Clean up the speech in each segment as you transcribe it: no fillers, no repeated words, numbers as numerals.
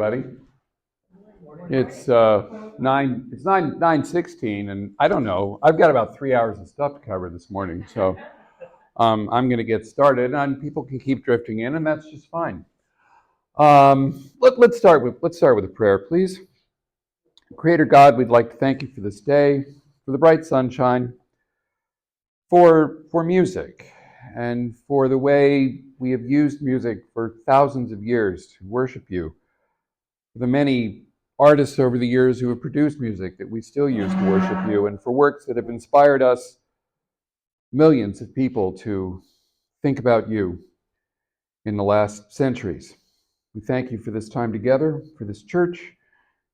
Everybody. It's 9:16, and I don't know. I've got about 3 hours of stuff to cover this morning, so I'm going to get started, and people can keep drifting in, and that's just fine. Let's start with a prayer, please. Creator God, we'd like to thank you for this day, for the bright sunshine, for music, and for the way we have used music for thousands of years to worship you. The many artists over the years who have produced music that we still use to worship you, and for works that have inspired us, millions of people, to think about you in the last centuries. We thank you for this time together, for this church,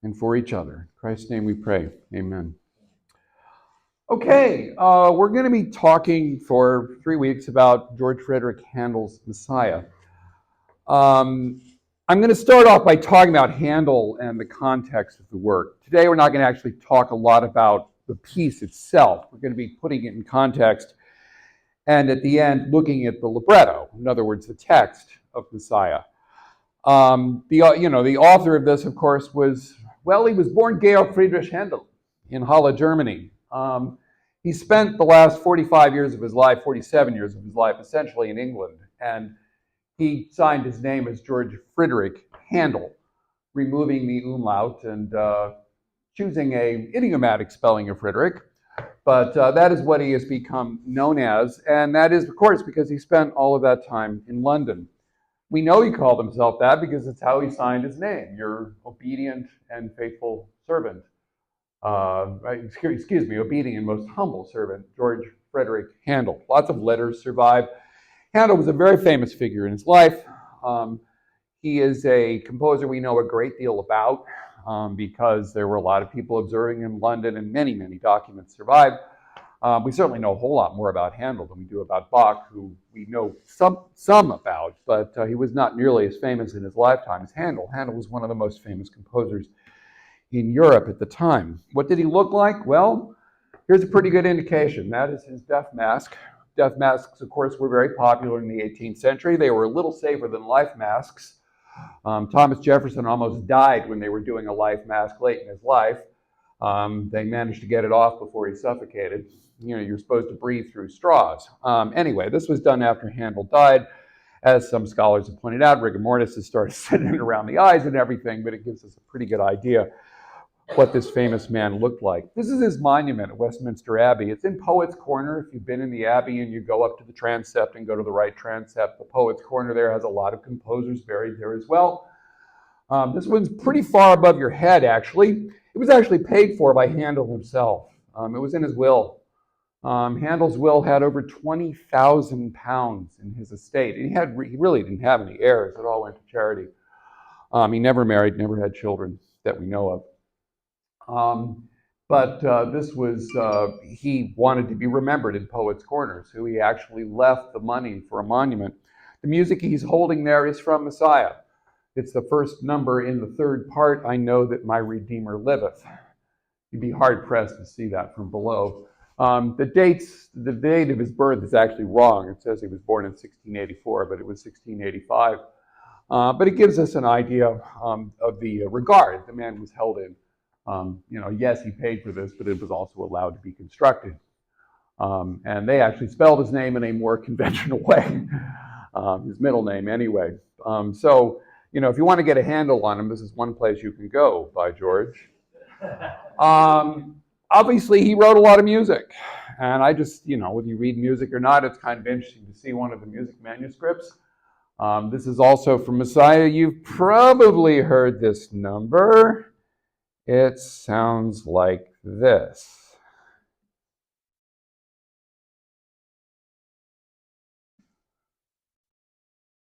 and for each other. In Christ's name we pray. Amen. Okay, we're going to be talking for 3 weeks about George Frederick Handel's Messiah. I'm going to start off by talking about Handel and the context of the work. Today we're not going to actually talk a lot about the piece itself. We're going to be putting it in context, and at the end looking at the libretto, in other words, the text of Messiah. The author of this, of course, he was born Georg Friedrich Handel in Halle, Germany. He spent the last 47 years of his life, essentially in England, and he signed his name as George Friedrich Handel, removing the umlaut and choosing an idiomatic spelling of Friedrich. But that is what he has become known as, and that is, of course, because he spent all of that time in London. We know he called himself that because it's how he signed his name, your obedient and faithful servant. Obedient and most humble servant, George Frederick Handel. Lots of letters survive. Handel was a very famous figure in his life. He is a composer we know a great deal about because there were a lot of people observing him in London, and many, many documents survive. We certainly know a whole lot more about Handel than we do about Bach, who we know some about, but he was not nearly as famous in his lifetime as Handel. Handel was one of the most famous composers in Europe at the time. What did he look like? Well, here's a pretty good indication. That is his death mask. Death masks, of course, were very popular in the 18th century. They were a little safer than life masks. Thomas Jefferson almost died when they were doing a life mask late in his life. They managed to get it off before he suffocated. You're supposed to breathe through straws. Anyway, this was done after Handel died. As some scholars have pointed out, rigor mortis has started sitting around the eyes and everything, but it gives us a pretty good idea what this famous man looked like. This is his monument at Westminster Abbey. It's in Poets' Corner. If you've been in the Abbey and you go up to the transept and go to the right transept, the Poets' Corner there has a lot of composers buried there as well. This one's pretty far above your head, actually. It was actually paid for by Handel himself. It was in his will. Handel's will had over 20,000 pounds in his estate. He really didn't have any heirs. It all went to charity. He never married, never had children that we know of. He wanted to be remembered in Poets' Corner, so he actually left the money for a monument. The music he's holding there is from Messiah. It's the first number in the third part, I Know That My Redeemer Liveth. You'd be hard-pressed to see that from below. The date of his birth is actually wrong. It says he was born in 1684, but it was 1685. But it gives us an idea of the regard the man was held in. Yes, he paid for this, but it was also allowed to be constructed. And they actually spelled his name in a more conventional way, his middle name anyway. If you want to get a handle on him, this is one place you can go, by George. Obviously, he wrote a lot of music. And I just, whether you read music or not, it's kind of interesting to see one of the music manuscripts. This is also from Messiah. You've probably heard this number. It sounds like this.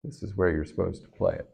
This is where you're supposed to play it.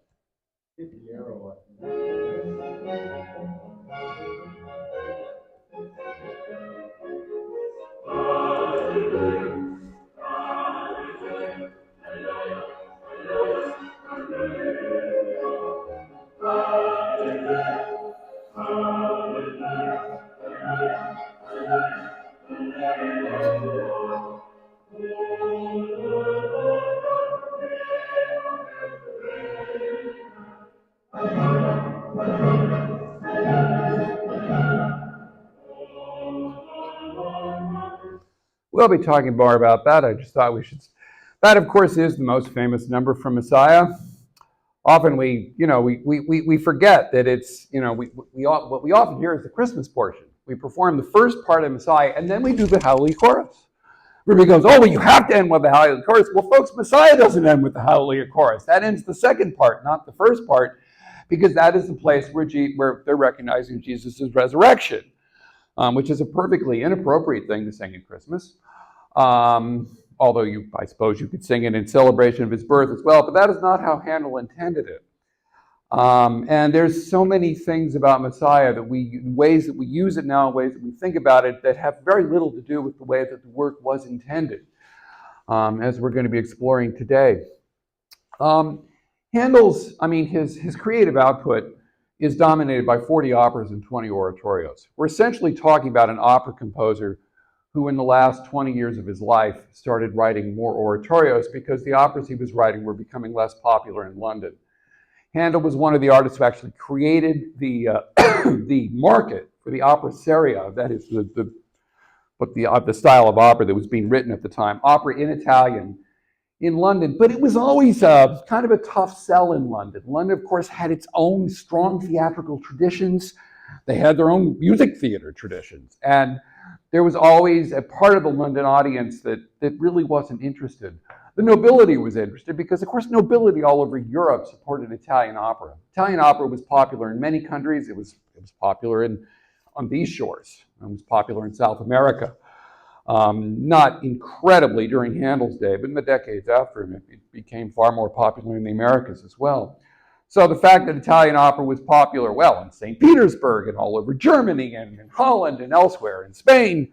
We'll be talking more about that. I just thought we should. That, of course, is the most famous number from Messiah. Often we forget that it's, what we often hear is the Christmas portion. We perform the first part of Messiah, and then we do the Hallelujah chorus. Everybody goes, oh, well, you have to end with the Hallelujah chorus. Well, folks, Messiah doesn't end with the Hallelujah chorus. That ends the second part, not the first part, because that is the place where they're recognizing Jesus' resurrection, which is a perfectly inappropriate thing to sing at Christmas. Although I suppose you could sing it in celebration of his birth as well, but that is not how Handel intended it. And there's so many things about Messiah ways that we use it now, ways that we think about it, that have very little to do with the way that the work was intended, as we're going to be exploring today. His creative output is dominated by 40 operas and 20 oratorios. We're essentially talking about an opera composer who in the last 20 years of his life started writing more oratorios because the operas he was writing were becoming less popular in London. Handel was one of the artists who actually created the the market for the opera seria, that is the style of opera that was being written at the time, opera in Italian in London. But it was always kind of a tough sell in London. London, of course, had its own strong theatrical traditions. They had their own music theater traditions. And there was always a part of the London audience that really wasn't interested. The nobility was interested because, of course, nobility all over Europe supported Italian opera. Italian opera was popular in many countries. It was popular on these shores. It was popular in South America. Not incredibly during Handel's day, but in the decades after him, it became far more popular in the Americas as well. So the fact that Italian opera was popular, well, in St. Petersburg and all over Germany and in Holland and elsewhere, in Spain,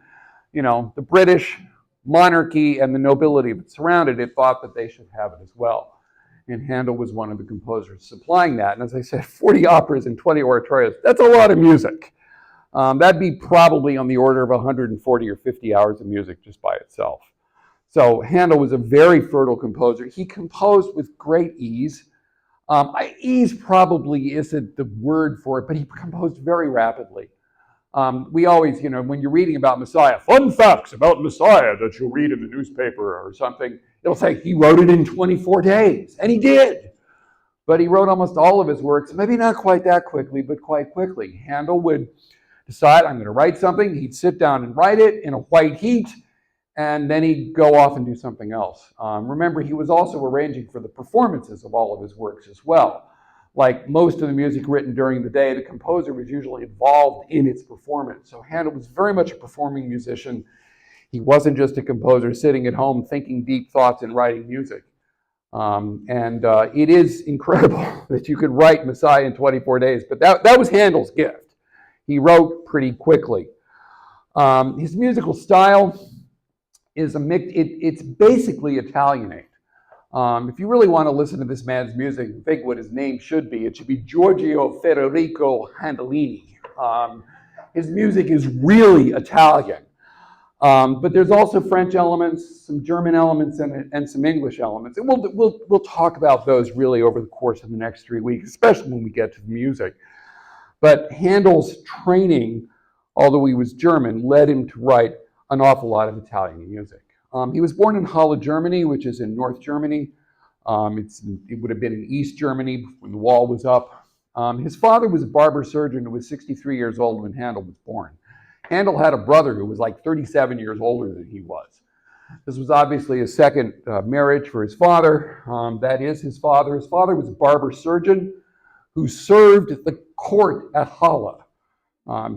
the British monarchy and the nobility that surrounded it thought that they should have it as well. And Handel was one of the composers supplying that. And as I said, 40 operas and 20 oratorios, that's a lot of music. That'd be probably on the order of 140 or 50 hours of music just by itself. So Handel was a very fertile composer. He composed with great ease. Ease probably isn't the word for it, but he composed very rapidly. We always, when you're reading about Messiah, fun facts about Messiah that you'll read in the newspaper or something, it'll say he wrote it in 24 days, and he did. But he wrote almost all of his works, maybe not quite that quickly, but quite quickly. Handel would decide, I'm going to write something. He'd sit down and write it in a white heat, and then he'd go off and do something else. Remember, he was also arranging for the performances of all of his works as well. Like most of the music written during the day, the composer was usually involved in its performance. So Handel was very much a performing musician. He wasn't just a composer sitting at home thinking deep thoughts and writing music. It is incredible that you could write Messiah in 24 days, but that was Handel's gift. He wrote pretty quickly. His musical style is a mix. It's basically Italianate. If you really want to listen to this man's music and think what his name should be, it should be Giorgio Federico Handelini. His music is really Italian. But there's also French elements, some German elements, and some English elements. And we'll talk about those really over the course of the next 3 weeks, especially when we get to the music. But Handel's training, although he was German, led him to write an awful lot of Italian music. He was born in Halle, Germany, which is in North Germany. It would have been in East Germany when the wall was up. His father was a barber surgeon who was 63 years old when Handel was born. Handel had a brother who was like 37 years older than he was. This was obviously a second marriage for his father. That is his father. His father was a barber surgeon who served the court at Halle.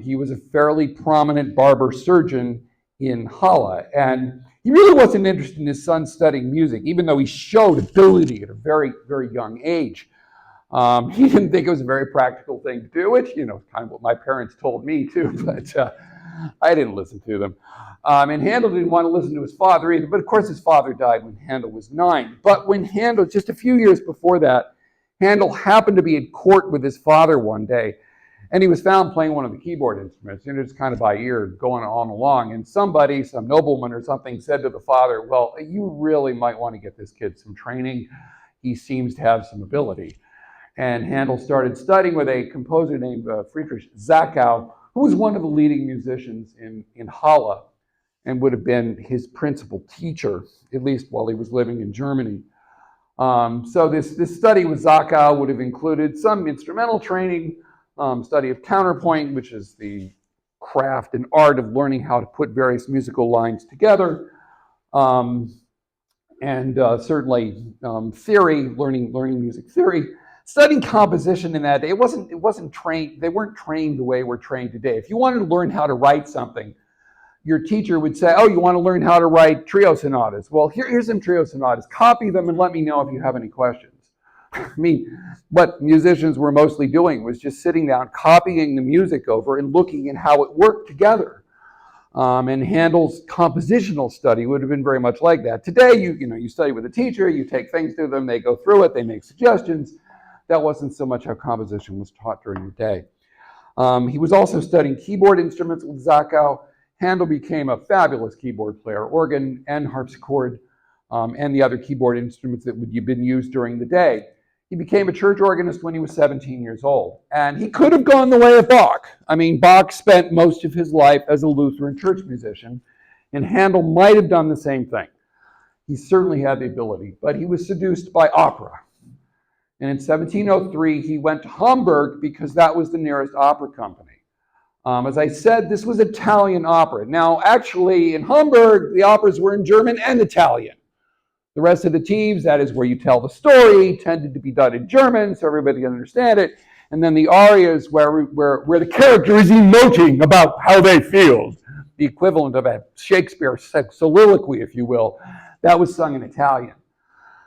He was a fairly prominent barber surgeon in Halle, and he really wasn't interested in his son studying music, even though he showed ability at a very, very young age. He didn't think it was a very practical thing to do, which, kind of what my parents told me too, but I didn't listen to them. And Handel didn't want to listen to his father either, but of course his father died when Handel was 9. But when Handel, just a few years before that, Handel happened to be at court with his father one day, and he was found playing one of the keyboard instruments, just kind of by ear, going on along. And some nobleman or something, said to the father, well, you really might want to get this kid some training. He seems to have some ability. And Handel started studying with a composer named Friedrich Zachau, who was one of the leading musicians in Halle. and would have been his principal teacher, at least while he was living in Germany. So this study with Zachau would have included some instrumental training, study of counterpoint, which is the craft and art of learning how to put various musical lines together, and certainly theory, learning music theory. Studying composition in that day, it wasn't trained. They weren't trained the way we're trained today. If you wanted to learn how to write something, your teacher would say, "Oh, you want to learn how to write trio sonatas? Well, here's some trio sonatas. Copy them and let me know if you have any questions." I mean, what musicians were mostly doing was just sitting down, copying the music over and looking at how it worked together. And Handel's compositional study would have been very much like that. Today, you study with a teacher, you take things to them, they go through it, they make suggestions. That wasn't so much how composition was taught during the day. He was also studying keyboard instruments with Zachau. Handel became a fabulous keyboard player, organ and harpsichord, and the other keyboard instruments that would have been used during the day. He became a church organist when he was 17 years old. And he could have gone the way of Bach. I mean, Bach spent most of his life as a Lutheran church musician, and Handel might have done the same thing. He certainly had the ability, but he was seduced by opera. And in 1703, he went to Hamburg because that was the nearest opera company. As I said, this was Italian opera. Now, actually, in Hamburg, the operas were in German and Italian. The rest of the teams, that is where you tell the story, tended to be done in German, so everybody can understand it. And then the arias where the character is emoting about how they feel, the equivalent of a Shakespeare soliloquy, if you will, that was sung in Italian.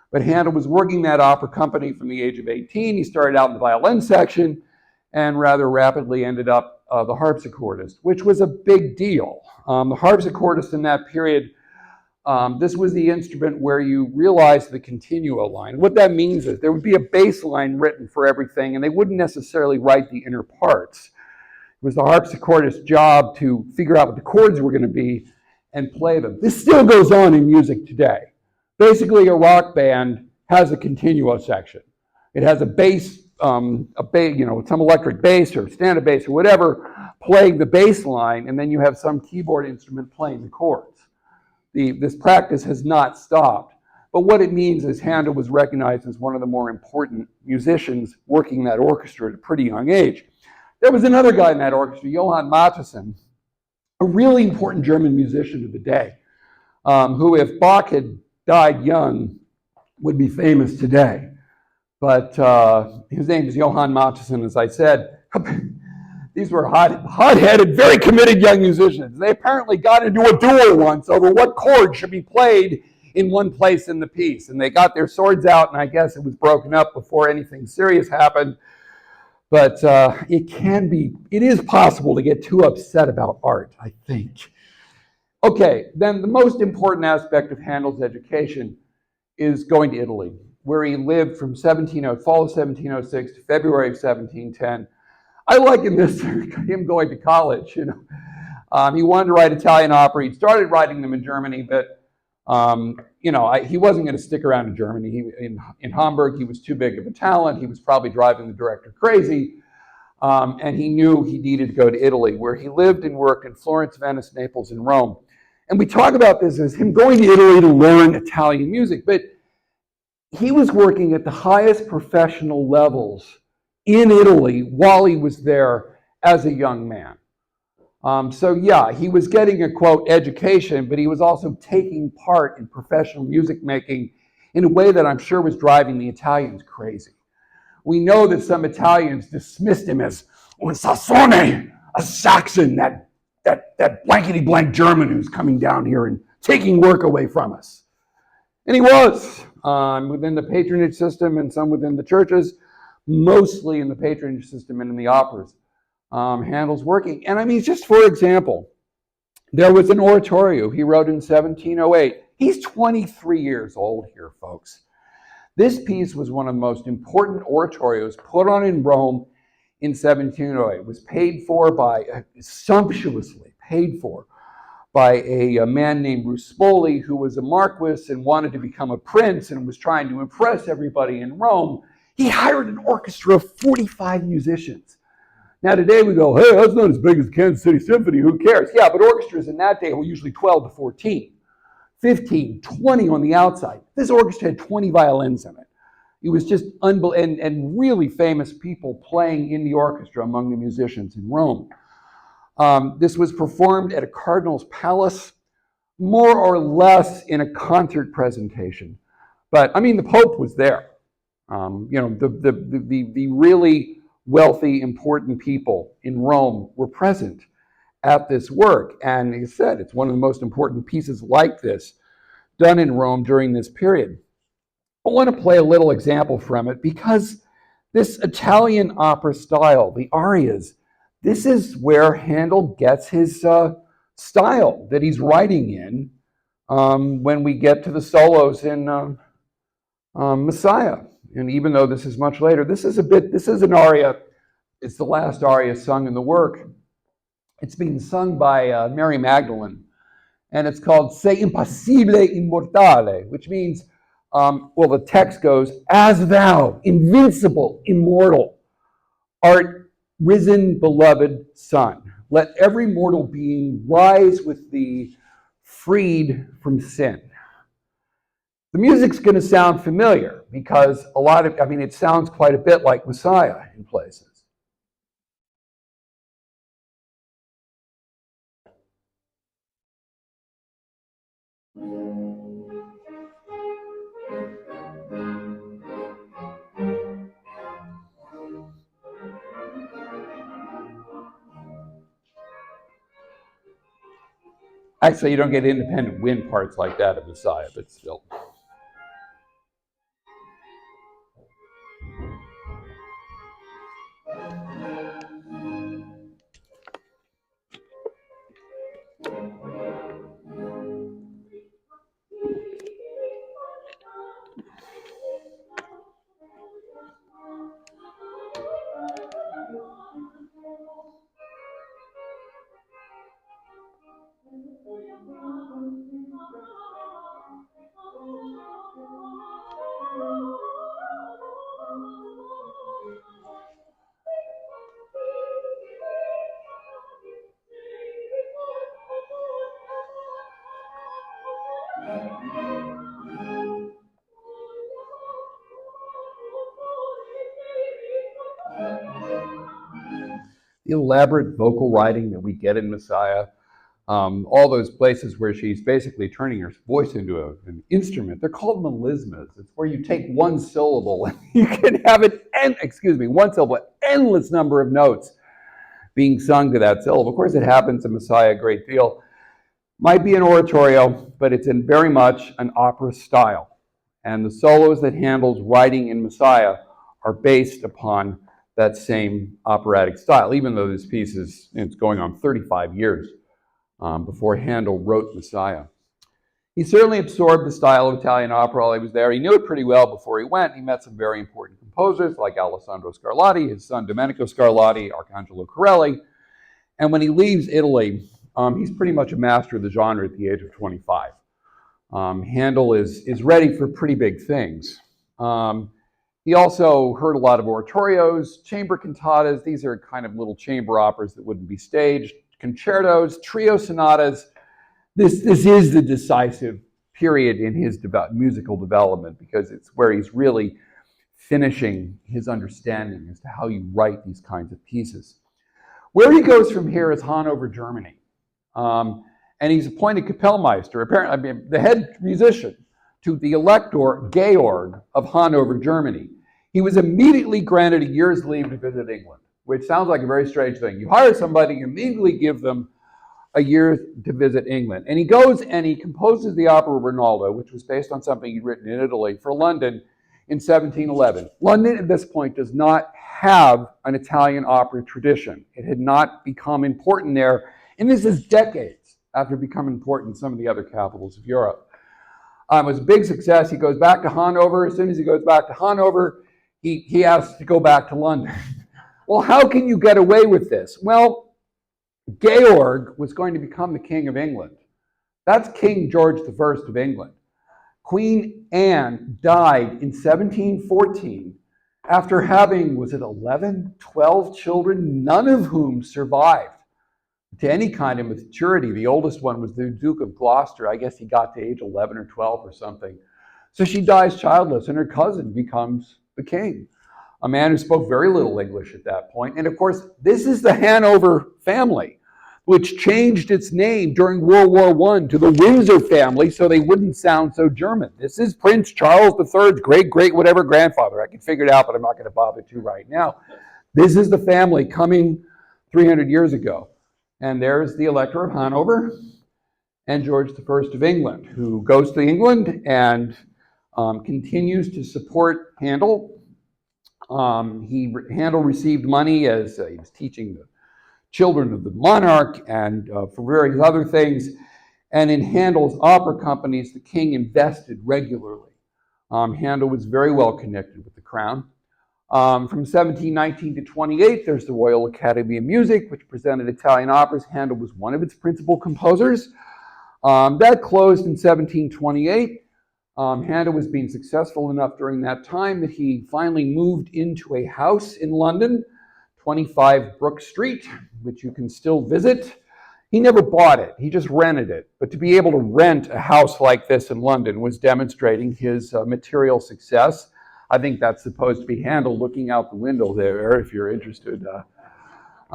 But Handel was working that opera company from the age of 18. He started out in the violin section and rather rapidly ended up the harpsichordist, which was a big deal. The harpsichordist in that period, this was the instrument where you realized the continuo line. What that means is there would be a bass line written for everything, and they wouldn't necessarily write the inner parts. It was the harpsichordist's job to figure out what the chords were going to be and play them. This still goes on in music today. Basically, a rock band has a continuo section. It has a bass, some electric bass or standard bass or whatever playing the bass line, and then you have some keyboard instrument playing the chords. This practice has not stopped. But what it means is Handel was recognized as one of the more important musicians working that orchestra at a pretty young age. There was another guy in that orchestra, Johann Mattheson, a really important German musician of the day, who, if Bach had died young, would be famous today. But his name is Johann Mattheson, as I said. These were hot-headed, very committed young musicians. They apparently got into a duel once over what chord should be played in one place in the piece. And they got their swords out, and I guess it was broken up before anything serious happened. But it is possible to get too upset about art, I think. Okay, then the most important aspect of Handel's education is going to Italy, where he lived from fall of 1706 to February of 1710. I liken this to him going to college. He wanted to write Italian opera. He started writing them in Germany, but he wasn't going to stick around in Germany. In Hamburg, he was too big of a talent. He was probably driving the director crazy, and he knew he needed to go to Italy, where he lived and worked in Florence, Venice, Naples, and Rome. And we talk about this as him going to Italy to learn Italian music, but he was working at the highest professional levels in Italy while he was there as a young man. He was getting a, quote, education, but he was also taking part in professional music making in a way that I'm sure was driving the Italians crazy. We know that some Italians dismissed him as un Sassone, a Saxon, that blankety-blank German who's coming down here and taking work away from us. And he was, within the patronage system and some within the churches, mostly in the patronage system and in the operas. Handel's working. And I mean, just for example, there was an oratorio he wrote in 1708. He's 23 years old here, folks. This piece was one of the most important oratorios put on in Rome in 1708. It was sumptuously paid for by a man named Ruspoli, who was a marquis and wanted to become a prince and was trying to impress everybody in Rome. He hired an orchestra of 45 musicians Now today we go, hey, that's not as big as the Kansas City Symphony, who cares? Yeah, but orchestras in that day were usually 12 to 14, 15, 20 on the outside. This orchestra had 20 violins in it. It was just unbelievable, and really famous people playing in the orchestra among the musicians in Rome. This was performed at a cardinal's palace, more or less in a concert presentation. But I mean, the Pope was there. The really wealthy, important people in Rome were present at this work. And as I said, it's one of the most important pieces like this done in Rome during this period. I want to play a little example from it because this Italian opera style, the arias, this is where Handel gets his style that he's writing in when we get to the solos in Messiah. And even though this is much later, this is an aria. It's the last aria sung in the work. It's being sung by Mary Magdalene, and it's called Se impassibile immortale, which means, the text goes, as thou, invincible, immortal, art risen, beloved Son, let every mortal being rise with thee, freed from sin. The music's going to sound familiar because it sounds quite a bit like Messiah in places. Actually, you don't get independent wind parts like that of Messiah, but still. The elaborate vocal writing that we get in Messiah, all those places where she's basically turning her voice into an instrument, they're called melismas. It's where you take one syllable and you can have one syllable, endless number of notes being sung to that syllable. Of course, it happens in Messiah a great deal. Might be an oratorio, but it's in very much an opera style. And the solos that Handel's writing in Messiah are based upon that same operatic style, even though this piece it's going on 35 years before Handel wrote Messiah. He certainly absorbed the style of Italian opera while he was there. He knew it pretty well before he went. He met some very important composers like Alessandro Scarlatti, his son Domenico Scarlatti, Arcangelo Corelli. And when he leaves Italy, he's pretty much a master of the genre at the age of 25. Handel is ready for pretty big things. He also heard a lot of oratorios, chamber cantatas. These are kind of little chamber operas that wouldn't be staged. Concertos, trio sonatas. This is the decisive period in his musical development because it's where he's really finishing his understanding as to how you write these kinds of pieces. Where he goes from here is Hanover, Germany. And he's appointed Kapellmeister, apparently the head musician, to the Elector Georg of Hanover, Germany. He was immediately granted a year's leave to visit England, which sounds like a very strange thing. You hire somebody, you immediately give them a year to visit England. And he goes and he composes the opera Rinaldo, which was based on something he'd written in Italy for London in 1711. London at this point does not have an Italian opera tradition. It had not become important there, and this is decades after becoming important in some of the other capitals of Europe. It was a big success. He goes back to Hanover. As soon as he goes back to Hanover, he asks to go back to London. Well, how can you get away with this? Well, Georg was going to become the King of England. That's King George I of England. Queen Anne died in 1714, After having, was it 11, 12 children, none of whom survived to any kind of maturity. The oldest one was the Duke of Gloucester. I guess he got to age 11 or 12 or something. So she dies childless, and her cousin becomes the king, a man who spoke very little English at that point. And of course, this is the Hanover family, which changed its name during World War I to the Windsor family so they wouldn't sound so German. This is Prince Charles III's great whatever grandfather. I can figure it out, but I'm not going to bother to right now. This is the family coming 300 years ago. And there's the Elector of Hanover and George I of England, who goes to England and continues to support Handel. Handel received money as he was teaching the children of the monarch and for various other things. And in Handel's opera companies, the king invested regularly. Handel was very well connected with the crown. From 1719 to 28, there's the Royal Academy of Music, which presented Italian operas. Handel was one of its principal composers. That closed in 1728. Handel was being successful enough during that time that he finally moved into a house in London, 25 Brook Street, which you can still visit. He never bought it, he just rented it. But to be able to rent a house like this in London was demonstrating his material success. I think that's supposed to be Handel looking out the window there, if you're interested.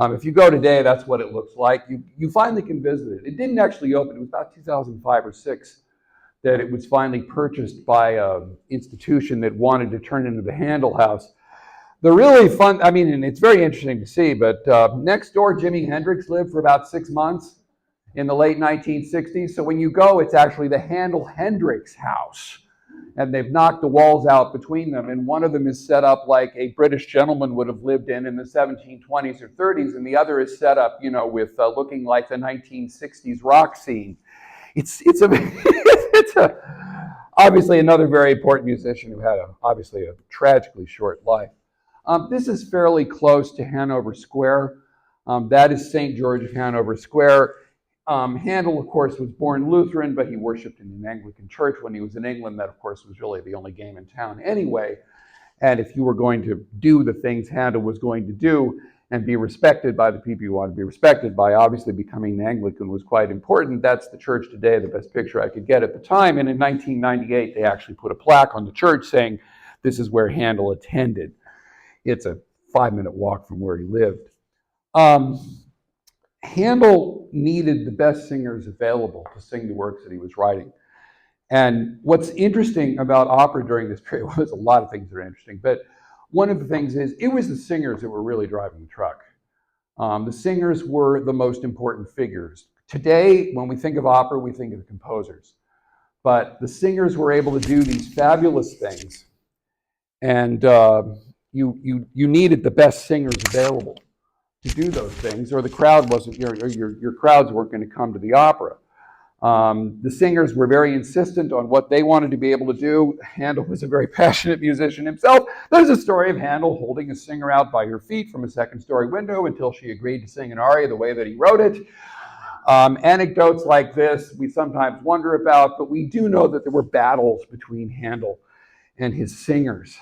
If you go today, that's what it looks like. You finally can visit it. It didn't actually open. It was about 2005 or 6 that it was finally purchased by an institution that wanted to turn it into the Handel House. The really fun, and it's very interesting to see, but next door, Jimi Hendrix lived for about 6 months in the late 1960s. So when you go, it's actually the Handel-Hendrix house. And they've knocked the walls out between them. And one of them is set up like a British gentleman would have lived in the 1720s or 30s. And the other is set up, with looking like the 1960s rock scene. It's obviously another very important musician who had obviously a tragically short life. This is fairly close to Hanover Square. That is St. George of Hanover Square. Handel, of course, was born Lutheran, but he worshipped in an Anglican church when he was in England. That, of course, was really the only game in town anyway. And if you were going to do the things Handel was going to do and be respected by the people you want to be respected by, obviously becoming an Anglican was quite important. That's the church today, the best picture I could get at the time. And in 1998, they actually put a plaque on the church saying, this is where Handel attended. It's a 5-minute walk from where he lived. Handel needed the best singers available to sing the works that he was writing. And what's interesting about opera during this period, well, there's a lot of things that are interesting, but one of the things is it was the singers that were really driving the truck. The singers were the most important figures. Today, when we think of opera, we think of the composers. But the singers were able to do these fabulous things. And you needed the best singers available to do those things, or the crowd wasn't, your crowds weren't going to come to the opera. The singers were very insistent on what they wanted to be able to do. Handel was a very passionate musician himself. There's a story of Handel holding a singer out by her feet from a second-story window until she agreed to sing an aria the way that he wrote it. Anecdotes like this we sometimes wonder about, but we do know that there were battles between Handel and his singers.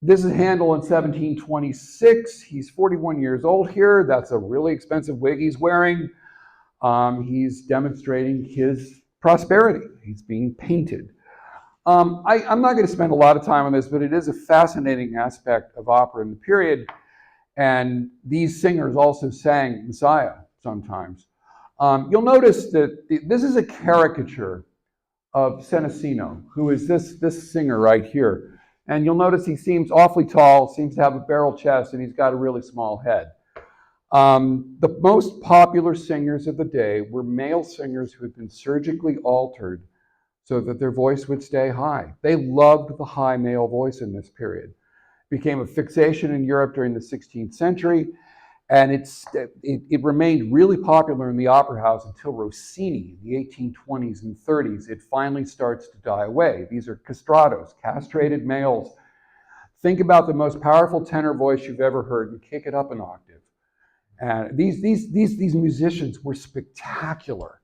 This is Handel in 1726. He's 41 years old here. That's a really expensive wig he's wearing. He's demonstrating his prosperity. He's being painted. I'm not going to spend a lot of time on this, but it is a fascinating aspect of opera in the period. And these singers also sang Messiah sometimes. You'll notice that this is a caricature of Senesino, who is this singer right here. And you'll notice he seems awfully tall, seems to have a barrel chest, and he's got a really small head. The most popular singers of the day were male singers who had been surgically altered so that their voice would stay high. They loved the high male voice in this period. It became a fixation in Europe during the 16th century, and it remained really popular in the opera house until Rossini in the 1820s and 30s. It finally starts to die away. These are castratos, castrated males. Think about the most powerful tenor voice you've ever heard and kick it up an octave. And these musicians were spectacular.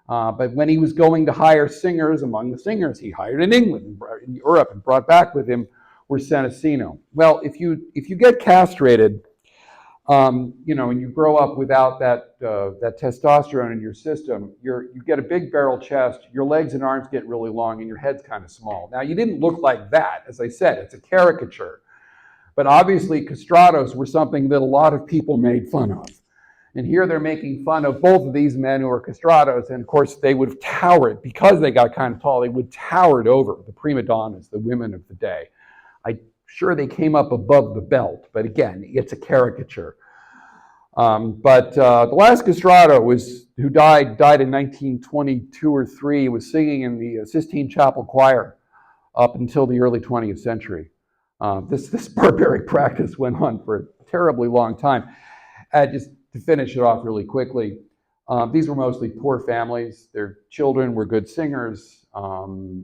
But when he was going to hire singers, among the singers he hired in England, in Europe, and brought back with him or senesceno. Well, if you get castrated, and you grow up without that testosterone in your system, you get a big barrel chest, your legs and arms get really long, and your head's kind of small. Now, you didn't look like that. As I said, it's a caricature. But obviously, castratos were something that a lot of people made fun of. And here they're making fun of both of these men who are castratos, and of course, they would have towered, because they got kind of tall, they would towered over the prima donnas, the women of the day. I'm sure they came up above the belt, but again, it's a caricature. But the last castrato who died in 1922 or 3, was singing in the Sistine Chapel choir up until the early 20th century. This barbaric practice went on for a terribly long time. Just to finish it off really quickly, these were mostly poor families. Their children were good singers.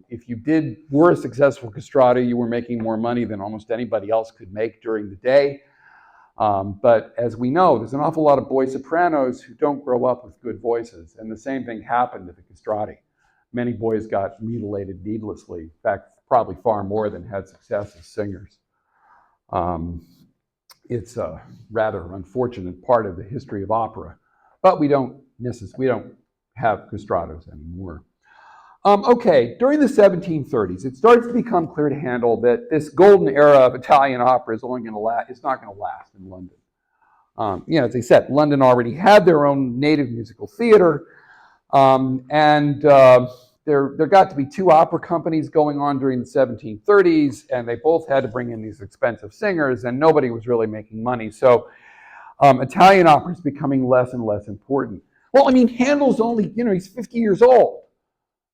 If you were a successful castrato, you were making more money than almost anybody else could make during the day. But as we know, there's an awful lot of boy sopranos who don't grow up with good voices, and the same thing happened to the castrati. Many boys got mutilated needlessly. In fact, probably far more than had success as singers. It's a rather unfortunate part of the history of opera, but we don't have castratos anymore. Okay, during the 1730s, it starts to become clear to Handel that this golden era of Italian opera is not going to last in London. As I said, London already had their own native musical theater, and there got to be 2 opera companies going on during the 1730s, and they both had to bring in these expensive singers, and nobody was really making money. So Italian opera is becoming less and less important. Well, I mean, Handel's only, he's 50 years old.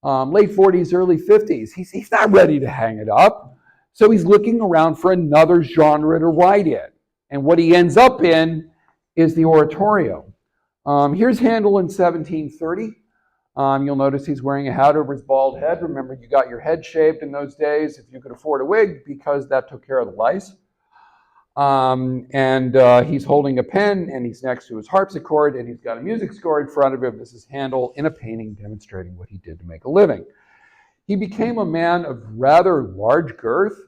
Late 40s, early 50s. He's not ready to hang it up. So he's looking around for another genre to write in. And what he ends up in is the oratorio. Here's Handel in 1730. You'll notice he's wearing a hat over his bald head. Remember, you got your head shaved in those days if you could afford a wig, because that took care of the lice. He's holding a pen, and he's next to his harpsichord, and he's got a music score in front of him. This is Handel in a painting demonstrating what he did to make a living. He became a man of rather large girth,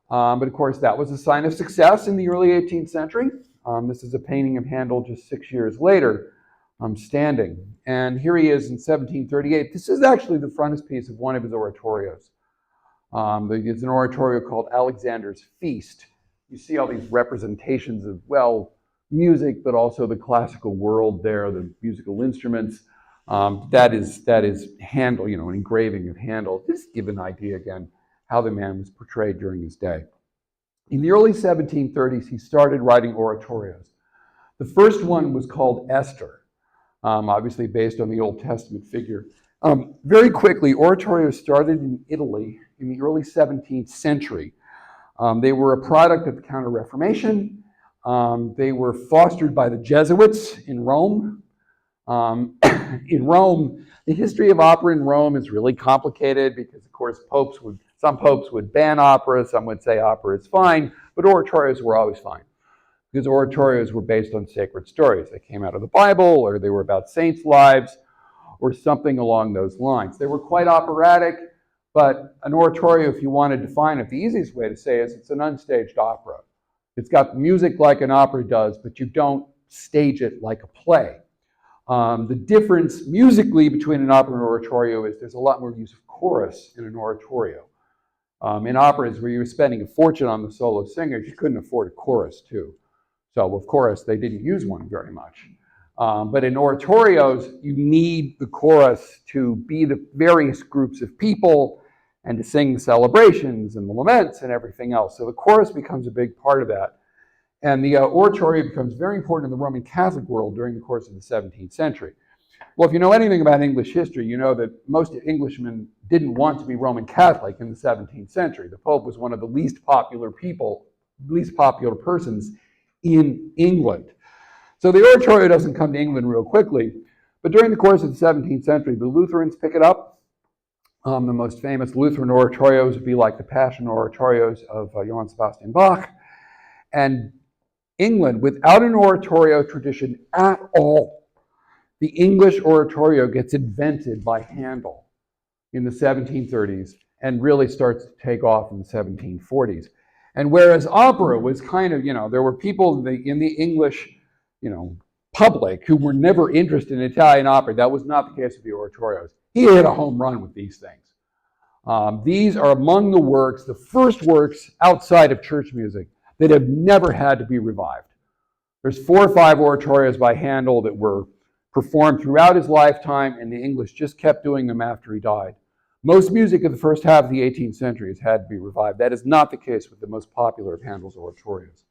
but of course that was a sign of success in the early 18th century. This is a painting of Handel just 6 years later, standing. And here he is in 1738. This is actually the frontispiece of one of his oratorios. It's an oratorio called Alexander's Feast. You see all these representations of, music, but also the classical world there, the musical instruments. That is Handel, an engraving of Handel. Just give an idea again how the man was portrayed during his day. In the early 1730s, he started writing oratorios. The first one was called Esther, obviously based on the Old Testament figure. Very quickly, oratorios started in Italy in the early 17th century. They were a product of the Counter-Reformation. They were fostered by the Jesuits in Rome. In Rome, the history of opera in Rome is really complicated because, of course, some popes would ban opera, some would say opera is fine, but oratorios were always fine because oratorios were based on sacred stories. They came out of the Bible, or they were about saints' lives, or something along those lines. They were quite operatic. But an oratorio, if you want to define it, the easiest way to say is it's an unstaged opera. It's got music like an opera does, but you don't stage it like a play. The difference musically between an opera and an oratorio is there's a lot more use of chorus in an oratorio. In operas where you were spending a fortune on the solo singers, you couldn't afford a chorus too. So of course, they didn't use one very much. But in oratorios, you need the chorus to be the various groups of people and to sing the celebrations and the laments and everything else. So the chorus becomes a big part of that. And the oratorio becomes very important in the Roman Catholic world during the course of the 17th century. Well, if you know anything about English history, you know that most Englishmen didn't want to be Roman Catholic in the 17th century. The Pope was one of the least popular persons in England. So the oratorio doesn't come to England real quickly, but during the course of the 17th century, the Lutherans pick it up. The most famous Lutheran oratorios would be like the Passion oratorios of Johann Sebastian Bach. And England, without an oratorio tradition at all, the English oratorio gets invented by Handel in the 1730s and really starts to take off in the 1740s. And whereas opera was kind of, there were people in the English, public who were never interested in Italian opera. That was not the case with the oratorios. He hit a home run with these things. These are among the first works outside of church music that have never had to be revived. There's 4 or 5 oratorios by Handel that were performed throughout his lifetime, and the English just kept doing them after he died. Most music of the first half of the 18th century has had to be revived. That is not the case with the most popular of Handel's oratorios.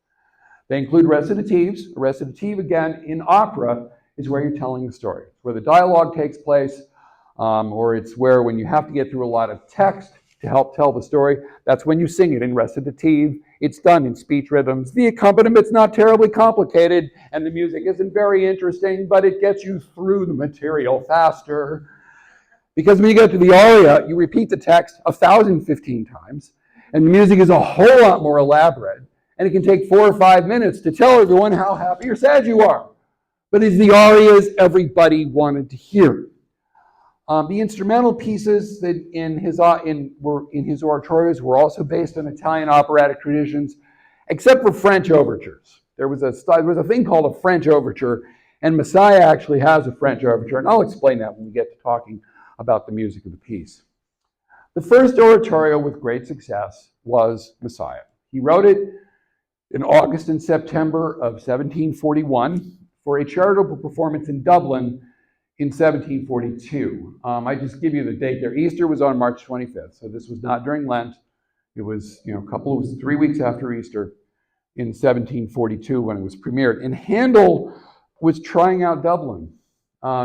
They include recitatives. A recitative, again, in opera is where you're telling the story. It's where the dialogue takes place, or it's where when you have to get through a lot of text to help tell the story, that's when you sing it in recitative. It's done in speech rhythms. The accompaniment not terribly complicated, and the music isn't very interesting, but it gets you through the material faster. Because when you get to the aria, you repeat the text 1,015 times, and the music is a whole lot more elaborate, and it can take 4 or 5 minutes to tell everyone how happy or sad you are. But it's the arias everybody wanted to hear. The instrumental pieces that in his oratorios were also based on Italian operatic traditions, except for French overtures. There was a thing called a French overture, and Messiah actually has a French overture, and I'll explain that when we get to talking about the music of the piece. The first oratorio with great success was Messiah. He wrote it in August and September of 1741 for a charitable performance in Dublin in 1742. I just give you the date there. Easter was on March 25th, so this was not during Lent. It was, it was 3 weeks after Easter in 1742 when it was premiered. And Handel was trying out Dublin.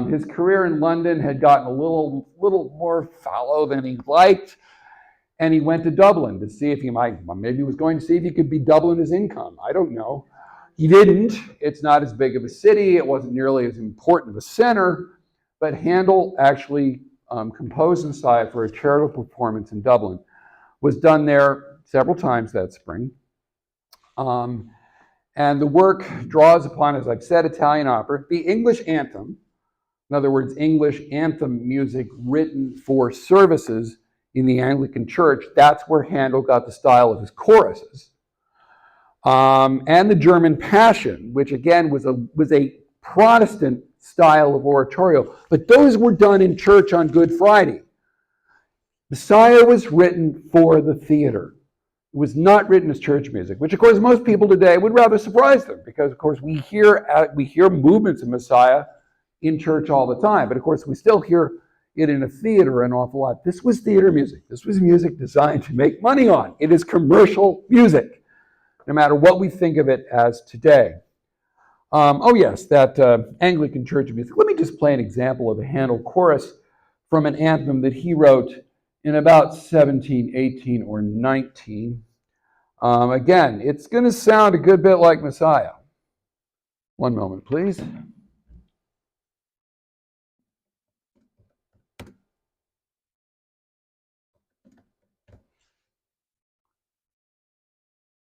His career in London had gotten a little more fallow than he liked, and he went to Dublin to see if he maybe he was going to see if he could double his income. I don't know. He didn't. It's not as big of a city. It wasn't nearly as important of a center. But Handel actually composed Messiah for a charitable performance in Dublin. Was done there several times that spring. And the work draws upon, as I've said, Italian opera, the English anthem. In other words, English anthem music written for services in the Anglican Church. That's where Handel got the style of his choruses. And the German Passion, which again was a Protestant style of oratorio, but those were done in church on Good Friday. Messiah was written for the theater. It was not written as church music, which of course most people today would rather surprise them, because of course we hear movements of Messiah in church all the time, but of course we still hear it in a theater an awful lot. This was theater music. This was music designed to make money on. It is commercial music, no matter what we think of it as today. That Anglican church music. Let me just play an example of a Handel chorus from an anthem that he wrote in about 1718 or 19. Again, it's going to sound a good bit like Messiah. One moment, please.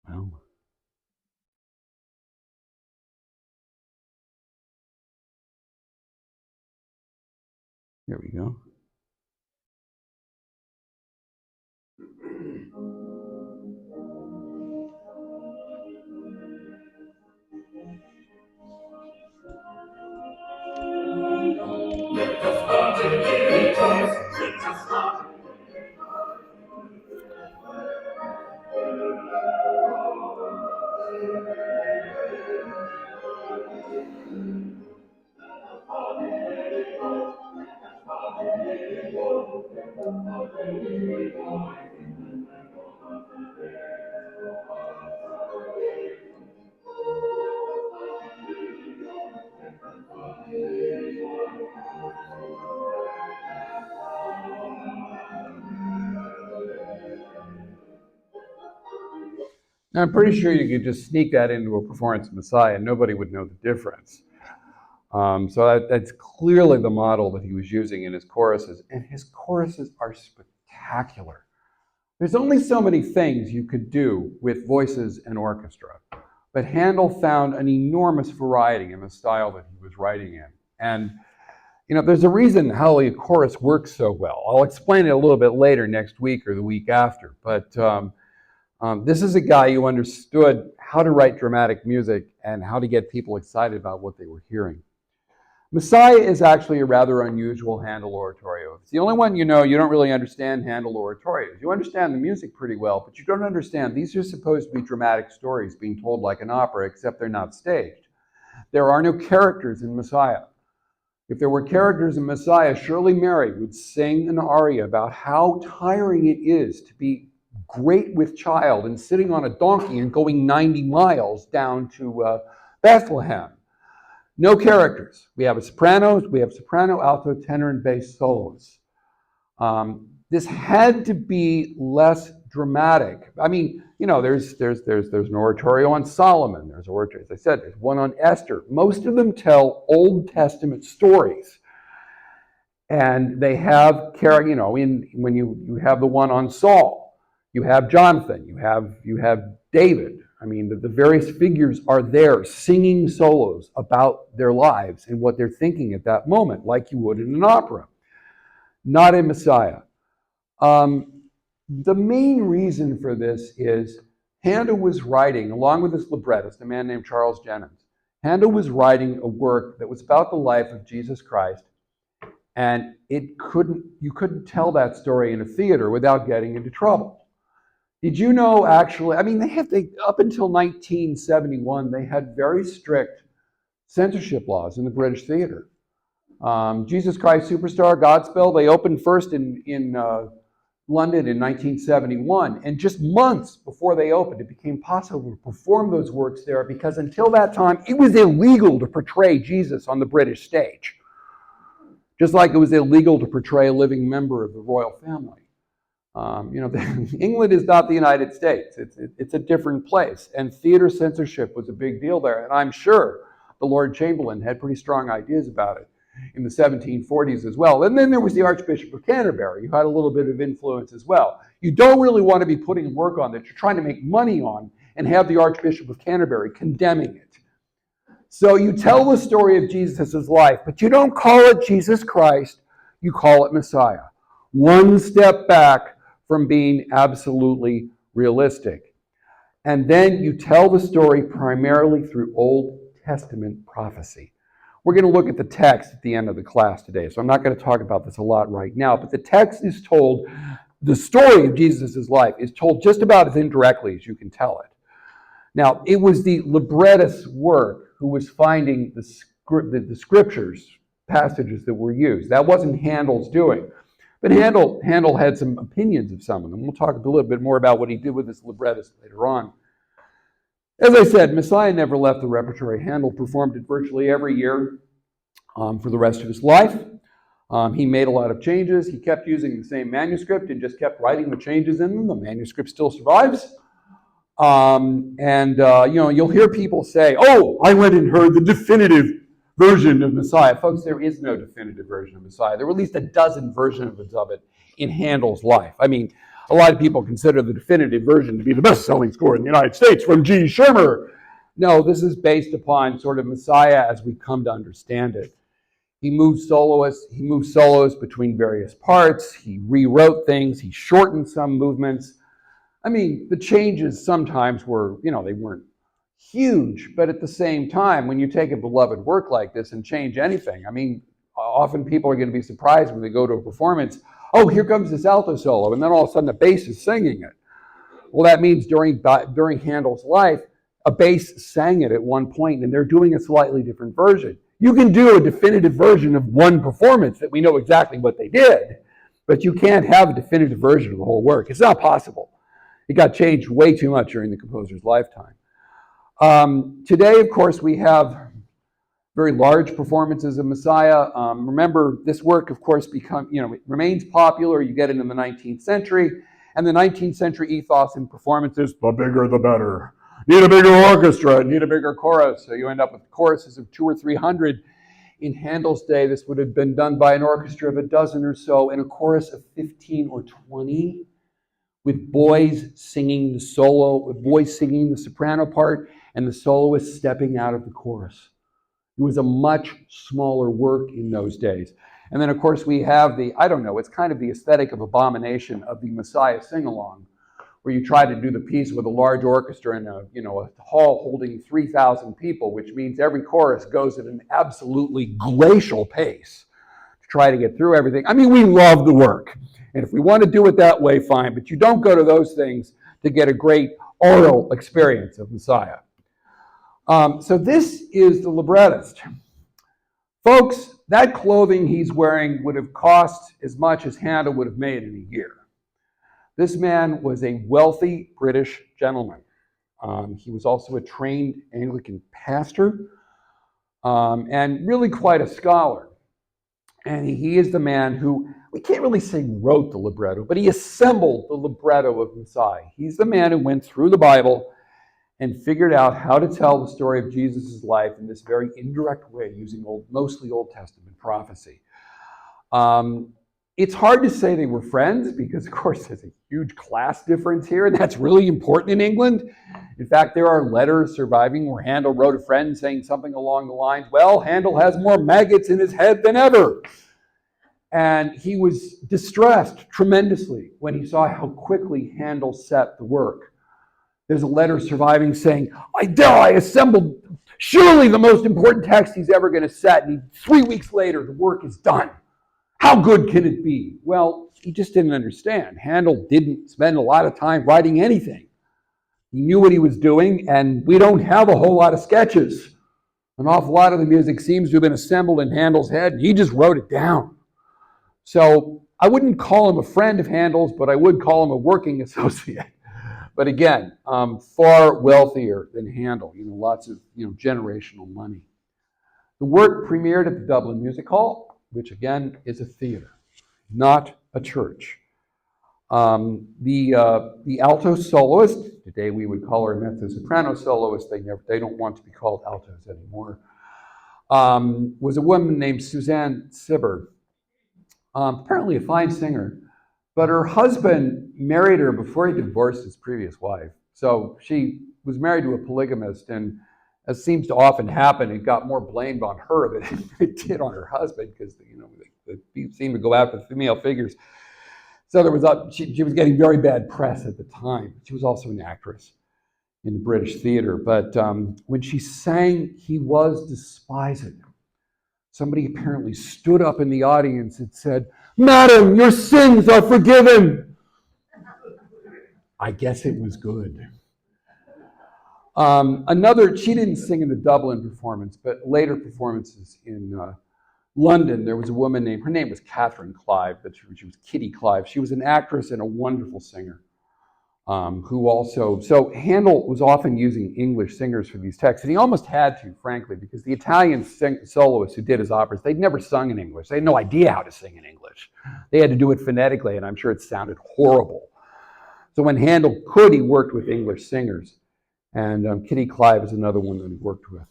Well, here we go. Now, I'm pretty sure you could just sneak that into a performance of Messiah and nobody would know the difference. So that's clearly the model that he was using in his choruses. And his choruses are spectacular. There's only so many things you could do with voices and orchestra. But Handel found an enormous variety in the style that he was writing in. And, there's a reason how a chorus works so well. I'll explain it a little bit later next week or the week after. But This is a guy who understood how to write dramatic music and how to get people excited about what they were hearing. Messiah is actually a rather unusual Handel oratorio. It's the only one you don't really understand Handel oratorios. You understand the music pretty well, but you don't understand these are supposed to be dramatic stories being told like an opera, except they're not staged. There are no characters in Messiah. If there were characters in Messiah, surely Mary would sing an aria about how tiring it is to be great with child and sitting on a donkey and going 90 miles down to Bethlehem. No characters. We have soprano, alto, tenor, and bass solos. This had to be less dramatic. I mean, there's an oratorio on Solomon. There's oratorio, as I said, there's one on Esther. Most of them tell Old Testament stories, and they have when you have the one on Saul, you have Jonathan, you have David. I mean, the various figures are there singing solos about their lives and what they're thinking at that moment, like you would in an opera. Not in Messiah. The main reason for this is Handel was writing, along with his librettist, a man named Charles Jennens. Handel was writing a work that was about the life of Jesus Christ, and you couldn't tell that story in a theater without getting into trouble. Did you know, actually, up until 1971, they had very strict censorship laws in the British theater. Jesus Christ Superstar, Godspell, they opened first in London in 1971, and just months before they opened, it became possible to perform those works there because until that time, it was illegal to portray Jesus on the British stage. Just like it was illegal to portray a living member of the royal family. England is not the United States. It's a different place. And theater censorship was a big deal there. And I'm sure the Lord Chamberlain had pretty strong ideas about it in the 1740s as well. And then there was the Archbishop of Canterbury, who had a little bit of influence as well. You don't really want to be putting work on that you're trying to make money on and have the Archbishop of Canterbury condemning it. So you tell the story of Jesus' life, but you don't call it Jesus Christ, you call it Messiah. One step back from being absolutely realistic. And then you tell the story primarily through Old Testament prophecy. We're going to look at the text at the end of the class today, so I'm not going to talk about this a lot right now, but the text is told, the story of Jesus' life is told just about as indirectly as you can tell it. Now, it was the librettist's work who was finding the scriptures, passages that were used. That wasn't Handel's doing. But Handel had some opinions of some of them. We'll talk a little bit more about what he did with his librettist later on. As I said, Messiah never left the repertory. Handel performed it virtually every year for the rest of his life. He made a lot of changes. He kept using the same manuscript and just kept writing the changes in them. The manuscript still survives. You'll hear people say, "Oh, I went and heard the definitive version of Messiah." Folks, there is no definitive version of Messiah. There were at least a dozen versions of it in Handel's life. I mean, a lot of people consider the definitive version to be the best-selling score in the United States from G. Schirmer. No, this is based upon sort of Messiah as we come to understand it. He moved solos between various parts. He rewrote things. He shortened some movements. I mean, the changes sometimes were, they weren't huge, but at the same time, when you take a beloved work like this and change anything, I mean, often people are going to be surprised when they go to a performance, oh, here comes this alto solo, and then all of a sudden the bass is singing it. Well, that means during Handel's life, a bass sang it at one point, and they're doing a slightly different version. You can do a definitive version of one performance that we know exactly what they did, but you can't have a definitive version of the whole work. It's not possible. It got changed way too much during the composer's lifetime. Today, of course, we have very large performances of Messiah. Remember, this work, of course, it remains popular. You get into the 19th century, and the 19th century ethos in performances, the bigger the better. Need a bigger orchestra, need a bigger chorus. So you end up with choruses of 200 or 300. In Handel's day, this would have been done by an orchestra of a dozen or so, and a chorus of 15 or 20, with boys singing the solo, with boys singing the soprano part, and the soloist stepping out of the chorus. It was a much smaller work in those days. And then, of course, we have it's kind of the aesthetic of abomination of the Messiah sing-along, where you try to do the piece with a large orchestra in a hall holding 3,000 people, which means every chorus goes at an absolutely glacial pace to try to get through everything. I mean, we love the work. And if we want to do it that way, fine. But you don't go to those things to get a great oral experience of Messiah. So this is the librettist. Folks, that clothing he's wearing would have cost as much as Handel would have made in a year. This man was a wealthy British gentleman. He was also a trained Anglican pastor and really quite a scholar. And he is the man who, we can't really say wrote the libretto, but he assembled the libretto of Messiah. He's the man who went through the Bible and figured out how to tell the story of Jesus' life in this very indirect way, using mostly Old Testament prophecy. It's hard to say they were friends because, of course, there's a huge class difference here, and that's really important in England. In fact, there are letters surviving where Handel wrote a friend saying something along the lines, well, Handel has more maggots in his head than ever. And he was distressed tremendously when he saw how quickly Handel set the work. There's a letter surviving saying, I assembled surely the most important text he's ever going to set. And 3 weeks later, the work is done. How good can it be? Well, he just didn't understand. Handel didn't spend a lot of time writing anything. He knew what he was doing, and we don't have a whole lot of sketches. An awful lot of the music seems to have been assembled in Handel's head, and he just wrote it down. So I wouldn't call him a friend of Handel's, but I would call him a working associate. But again, far wealthier than Handel, lots of generational money. The work premiered at the Dublin Music Hall, which again is a theater, not a church. The alto soloist, today we would call her a mezzo-soprano soloist, they don't want to be called altos anymore, was a woman named Suzanne Sibber, apparently a fine singer. But her husband married her before he divorced his previous wife. So she was married to a polygamist, and as seems to often happen, it got more blamed on her than it did on her husband, because they seemed to go after the female figures. So she was getting very bad press at the time. She was also an actress in the British theater. But when she sang, he was despised. Somebody apparently stood up in the audience and said, "Madam, your sins are forgiven." I guess it was good. She didn't sing in the Dublin performance, but later performances in London, there was a woman her name was Catherine Clive, but she was Kitty Clive. She was an actress and a wonderful singer. So Handel was often using English singers for these texts, and he almost had to, frankly, because the Italian soloists who did his operas, they'd never sung in English. They had no idea how to sing in English. They had to do it phonetically, and I'm sure it sounded horrible. So when Handel could, he worked with English singers, and Kitty Clive is another one that he worked with.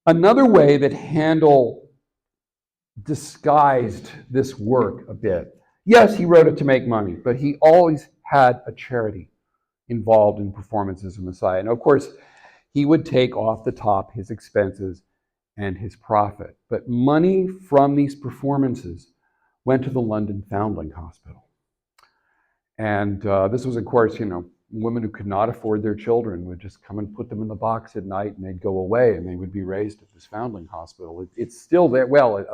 Another way that Handel disguised this work a bit, yes, he wrote it to make money, but he always had a charity involved in performances of Messiah. And of course, he would take off the top his expenses and his profit. But money from these performances went to the London Foundling Hospital. And this was, of course, women who could not afford their children would just come and put them in the box at night, and they'd go away, and they would be raised at this Foundling Hospital. It's still there. Well,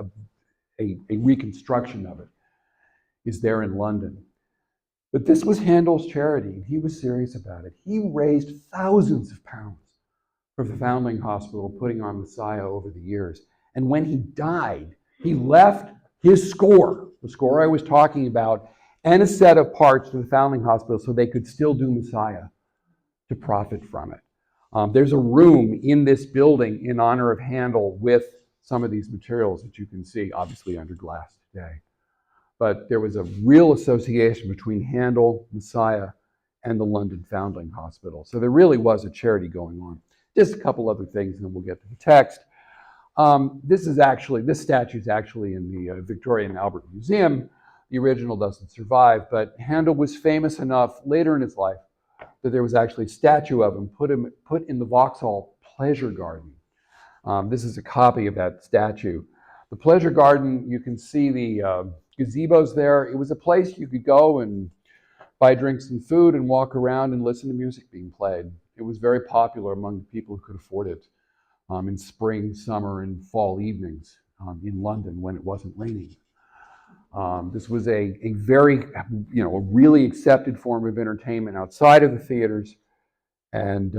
a reconstruction of it is there in London. But this was Handel's charity, and he was serious about it. He raised thousands of pounds for the Foundling Hospital, putting on Messiah over the years. And when he died, he left his score, the score I was talking about, and a set of parts to the Foundling Hospital so they could still do Messiah to profit from it. There's a room in this building in honor of Handel with some of these materials that you can see, obviously under glass today. But there was a real association between Handel, Messiah, and the London Foundling Hospital. So there really was a charity going on. Just a couple other things, and then we'll get to the text. This statue is actually in the Victoria and Albert Museum. The original doesn't survive, but Handel was famous enough later in his life that there was actually a statue of him put in the Vauxhall Pleasure Garden. This is a copy of that statue. The Pleasure Garden, you can see the gazebos there. It was a place you could go and buy drinks and food, and walk around and listen to music being played. It was very popular among the people who could afford it in spring, summer, and fall evenings in London when it wasn't raining. This was a very, a really accepted form of entertainment outside of the theaters, and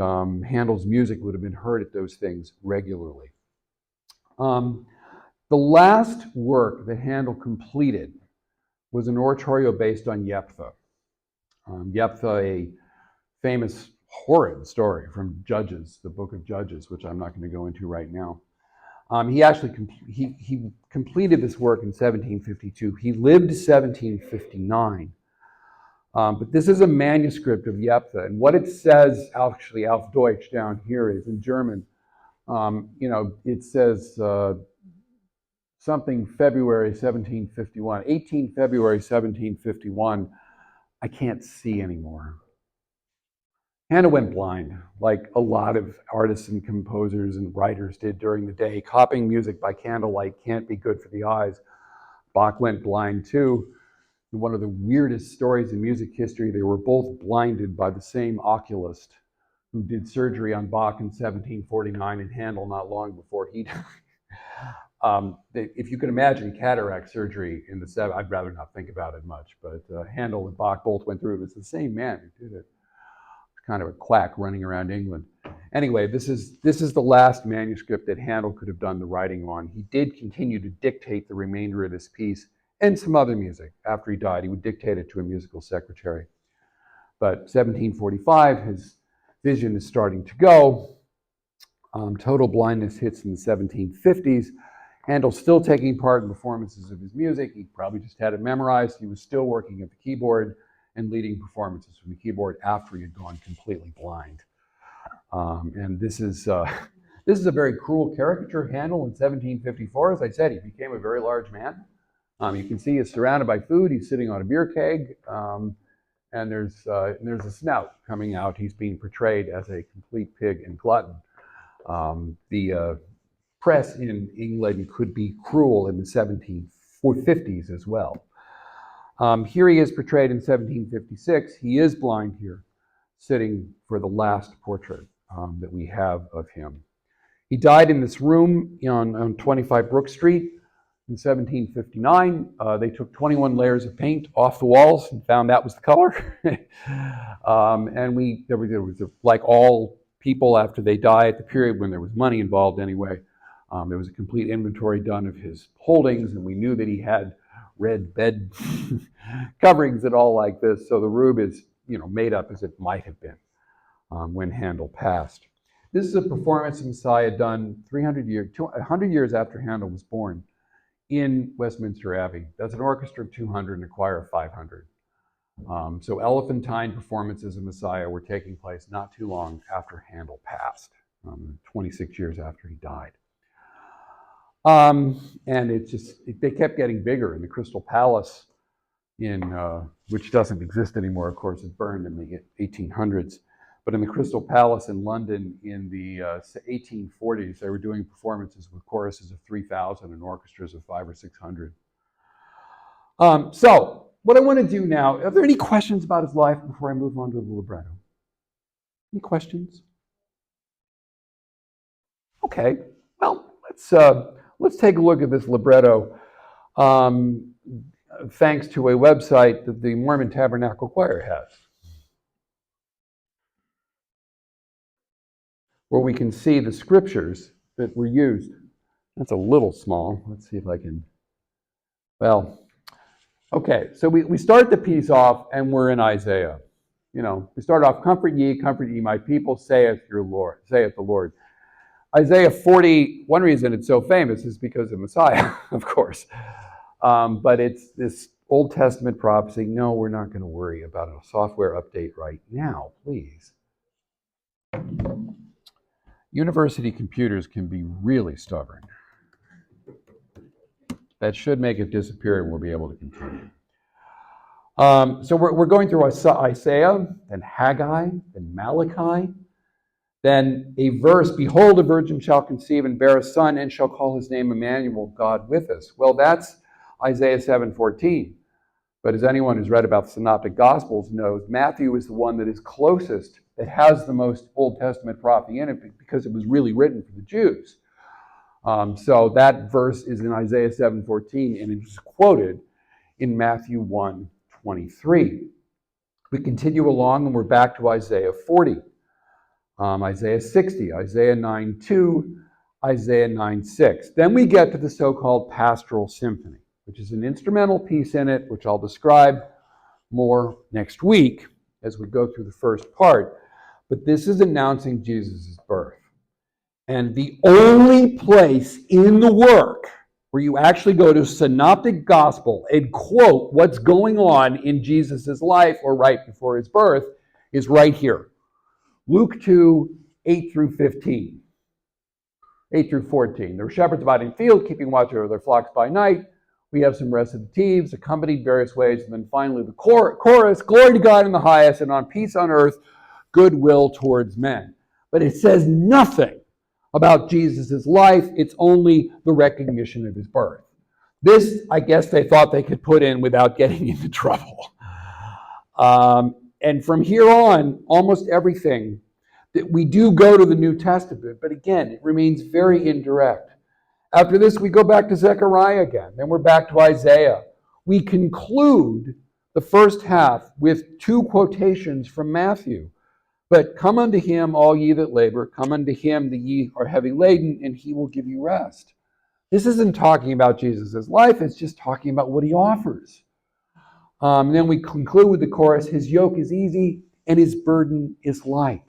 Handel's music would have been heard at those things regularly. The last work that Handel completed was an oratorio based on Jephthah. Jephthah, a famous horrid story from Judges, the book of Judges, which I'm not going to go into right now. He actually he completed this work in 1752. He lived to 1759. But this is a manuscript of Jephthah, and what it says, actually, auf Deutsch down here is in German. It says something February 1751, 18 February 1751. I can't see anymore. Handel went blind, like a lot of artists and composers and writers did during the day. Copying music by candlelight can't be good for the eyes. Bach went blind too. One of the weirdest stories in music history, they were both blinded by the same oculist who did surgery on Bach in 1749 and Handel not long before he died. If you can imagine cataract surgery in the 70s, I'd rather not think about it much, but Handel and Bach both went through it. It was the same man who did it. Kind of a quack running around England. Anyway, this is the last manuscript that Handel could have done the writing on. He did continue to dictate the remainder of this piece and some other music. After he died, he would dictate it to a musical secretary. But 1745, his vision is starting to go. Total blindness hits in the 1750s. Handel's still taking part in performances of his music. He probably just had it memorized. He was still working at the keyboard and leading performances from the keyboard after he had gone completely blind. And this is a very cruel caricature of Handel in 1754. As I said, he became a very large man. You can see he's surrounded by food. He's sitting on a beer keg, and there's a snout coming out. He's being portrayed as a complete pig and glutton. The press in England could be cruel in the 1750s as well. Here he is portrayed in 1756. He is blind here, sitting for the last portrait that we have of him. He died in this room on 25 Brook Street in 1759. They took 21 layers of paint off the walls and found that was the color. And there was like all people after they die at the period when there was money involved anyway, there was a complete inventory done of his holdings, and we knew that he had red bed coverings and all like this. So the room is, made up as it might have been when Handel passed. This is a performance of Messiah done 100 years after Handel was born in Westminster Abbey. That's an orchestra of 200 and a choir of 500. So elephantine performances of Messiah were taking place not too long after Handel passed, 26 years after he died. And they kept getting bigger in the Crystal Palace, which doesn't exist anymore, of course, it burned in the 1800s. But in the Crystal Palace in London in the 1840s, they were doing performances with choruses of 3,000 and orchestras of 500 or 600. So what I want to do now, are there any questions about his life before I move on to the libretto? Any questions? Okay, well, let's take a look at this libretto, thanks to a website that the Mormon Tabernacle Choir has, where we can see the scriptures that were used. That's a little small. Let's see if I can, okay, so we start the piece off and we're in Isaiah. We start off, comfort ye, my people, saith the Lord. Isaiah 40, one reason it's so famous is because of Messiah, of course. But it's this Old Testament prophecy. No, we're not going to worry about a software update right now, please. University computers can be really stubborn. That should make it disappear and we'll be able to continue. So we're going through Isaiah, then Haggai, then Malachi. Then a verse, behold, a virgin shall conceive and bear a son and shall call his name Emmanuel, God with us. Well, that's Isaiah 7:14. But as anyone who's read about the Synoptic Gospels knows, Matthew is the one that is closest, that has the most Old Testament prophecy in it because it was really written for the Jews. So that verse is in Isaiah 7:14, and it's quoted in Matthew 1:23. We continue along, and we're back to Isaiah 40, Isaiah 60, Isaiah 9:2, Isaiah 9:6. Then we get to the so-called Pastoral Symphony, which is an instrumental piece in it, which I'll describe more next week as we go through the first part. But this is announcing Jesus' birth. And the only place in the work where you actually go to Synoptic Gospel and quote what's going on in Jesus' life or right before his birth is right here. Luke 2, 8 through 15. 8 through 14. There were shepherds abiding in the field, keeping watch over their flocks by night. We have some recitatives, accompanied various ways, and then finally the chorus, glory to God in the highest, and on peace on earth, goodwill towards men. But it says nothing about Jesus' life. It's only the recognition of his birth. This, I guess they thought they could put in without getting into trouble. And from here on, almost everything that we do go to the New Testament, but again, it remains very indirect. After this, we go back to Zechariah again. Then we're back to Isaiah. We conclude the first half with two quotations from Matthew. But come unto him, all ye that labor, come unto him that ye are heavy laden, and he will give you rest. This isn't talking about Jesus' life, it's just talking about what he offers. Then we conclude with the chorus, his yoke is easy and his burden is light.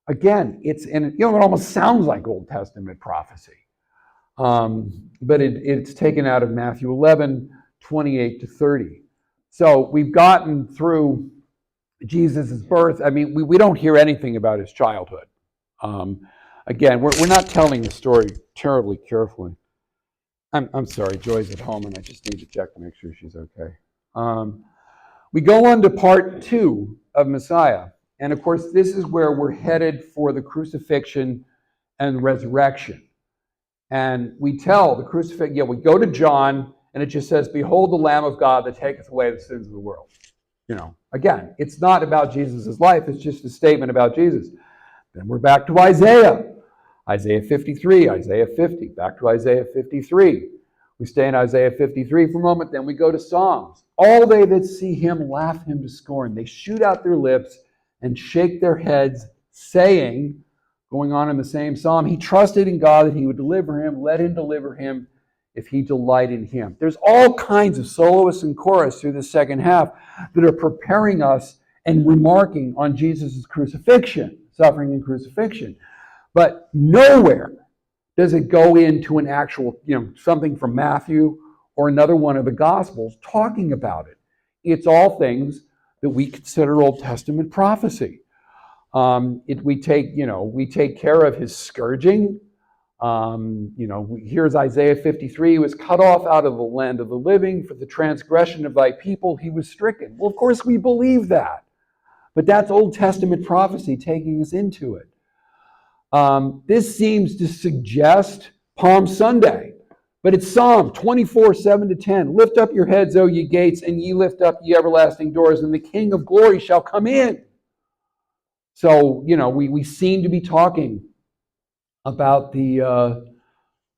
Again, it almost sounds like Old Testament prophecy. But it's taken out of Matthew 11, 28 to 30. So we've gotten through Jesus' birth. I mean, we don't hear anything about his childhood. Again, we're not telling the story terribly carefully. I'm sorry, Joy's at home, and I just need to check to make sure she's okay. We go on to part 2 of Messiah. And of course, this is where we're headed for the crucifixion and resurrection. And we tell the crucifixion, we go to John, and it just says, behold the Lamb of God that taketh away the sins of the world. Again, it's not about Jesus' life, it's just a statement about Jesus. Then we're back to Isaiah. Isaiah 53, Isaiah 50, back to Isaiah 53. We stay in Isaiah 53 for a moment, then we go to Psalms. All they that see him laugh him to scorn. They shoot out their lips and shake their heads, saying, going on in the same psalm, he trusted in God that he would deliver him, let him deliver him if he delight in him. There's all kinds of soloists and chorus through the second half that are preparing us and remarking on Jesus' crucifixion, suffering and crucifixion. But nowhere does it go into an actual, something from Matthew or another one of the Gospels talking about it. It's all things that we consider Old Testament prophecy. We take care of his scourging. Here's Isaiah 53, he was cut off out of the land of the living. For the transgression of thy people, he was stricken. Well, of course, we believe that. But that's Old Testament prophecy taking us into it. This seems to suggest Palm Sunday, but it's Psalm 24, 7 to 10. Lift up your heads, O ye gates, and ye lift up ye everlasting doors, and the King of glory shall come in. So, we seem to be talking about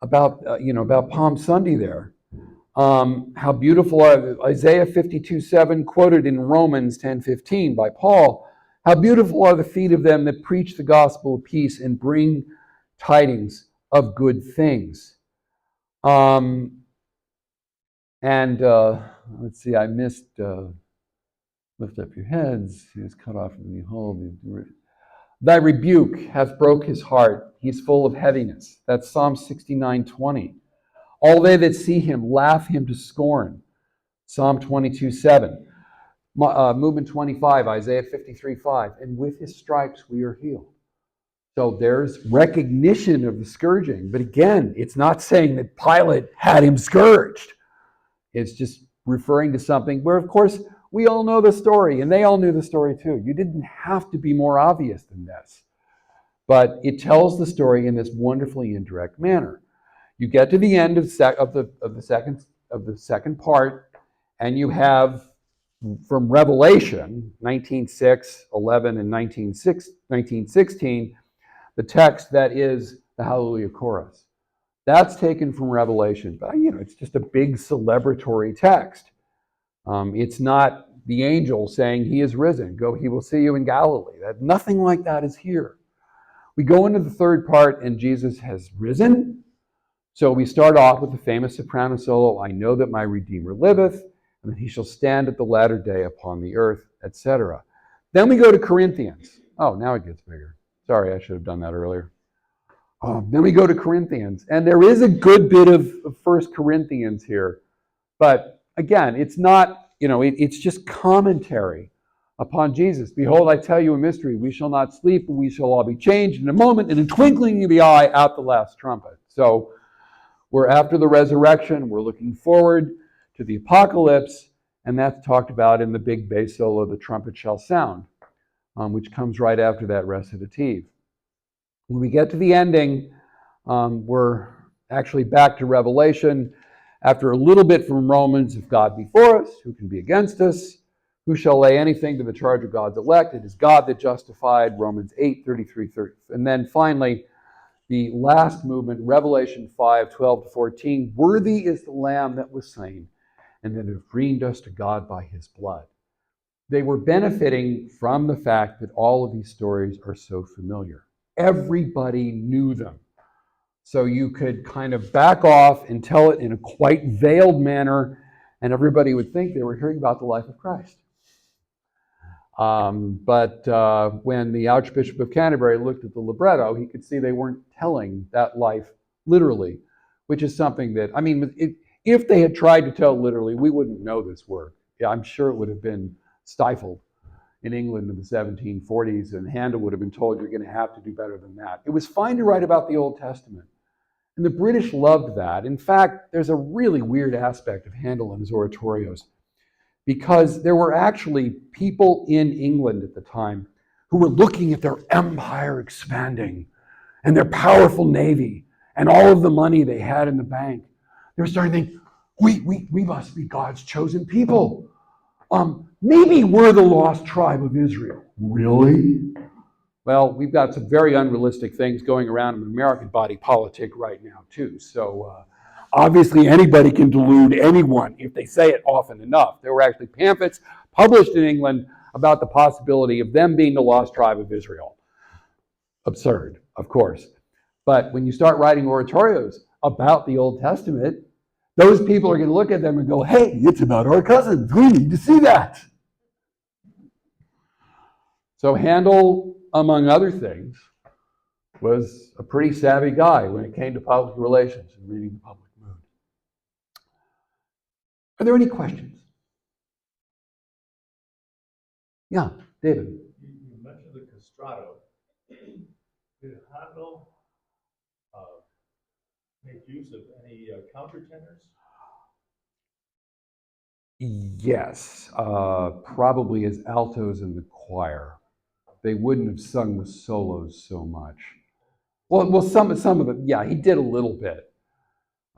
about Palm Sunday there. How beautiful are Isaiah 52, 7, quoted in Romans 10:15 by Paul. How beautiful are the feet of them that preach the gospel of peace and bring tidings of good things. Let's see, I missed lift up your heads. He is cut off from the behold. Thy rebuke hath broke his heart. He is full of heaviness. That's Psalm 69:20. All they that see him laugh him to scorn. Psalm 22:7. Movement 25, Isaiah 53:5. And with his stripes we are healed. So there's recognition of the scourging. But again, it's not saying that Pilate had him scourged. It's just referring to something where, of course, we all know the story, and they all knew the story too. You didn't have to be more obvious than this. But it tells the story in this wonderfully indirect manner. You get to the end of the second part, and you have from Revelation 19:6, 11, and 19:16, the text that is the Hallelujah Chorus. That's taken from Revelation, but it's just a big celebratory text. It's not the angel saying he is risen. Go, he will see you in Galilee. Nothing like that is here. We go into the third part, and Jesus has risen. So we start off with the famous soprano solo, I know that my Redeemer liveth, and that he shall stand at the latter day upon the earth, etc. Then we go to Corinthians. Oh, now it gets bigger. Sorry, I should have done that earlier. Then we go to Corinthians, and there is a good bit of 1 Corinthians here. But again, it's not, it's just commentary upon Jesus. Behold, I tell you a mystery. We shall not sleep, but we shall all be changed in a moment, in a twinkling of the eye, at the last trumpet. So we're after the resurrection. We're looking forward to the apocalypse, and that's talked about in the big bass solo, the trumpet shall sound, which comes right after that recitative. When we get to the ending, we're actually back to Revelation. After a little bit from Romans, if God be for us, who can be against us? Who shall lay anything to the charge of God's elect? It is God that justified, Romans 8:33. And then finally, the last movement, Revelation 5:12-14. Worthy is the Lamb that was slain, and that have redeemed us to God by his blood. They were benefiting from the fact that all of these stories are so familiar. Everybody knew them. So you could kind of back off and tell it in a quite veiled manner, and everybody would think they were hearing about the life of Christ. But when the Archbishop of Canterbury looked at the libretto, he could see they weren't telling that life literally, which is something that, if they had tried to tell literally, we wouldn't know this work. Yeah, I'm sure it would have been stifled in England in the 1740s, and Handel would have been told, you're going to have to do better than that. It was fine to write about the Old Testament. And the British loved that. In fact, there's a really weird aspect of Handel and his oratorios, because there were actually people in England at the time who were looking at their empire expanding and their powerful navy and all of the money they had in the bank. They were starting to think, we must be God's chosen people. Maybe we're the lost tribe of Israel. Really? Well, we've got some very unrealistic things going around in the American body politic right now, too. So obviously anybody can delude anyone if they say it often enough. There were actually pamphlets published in England about the possibility of them being the lost tribe of Israel. Absurd, of course. But when you start writing oratorios about the Old Testament, those people are going to look at them and go, hey, it's about our cousins. We need to see that. So Handel, among other things, was a pretty savvy guy when it came to public relations and reading the public mood. Are there any questions? Yeah, David. You mentioned the castrato. Did Handel make use of any countertenors? Yes, probably as altos in the choir. They wouldn't have sung the solos so much. Well, some of it, yeah, he did a little bit.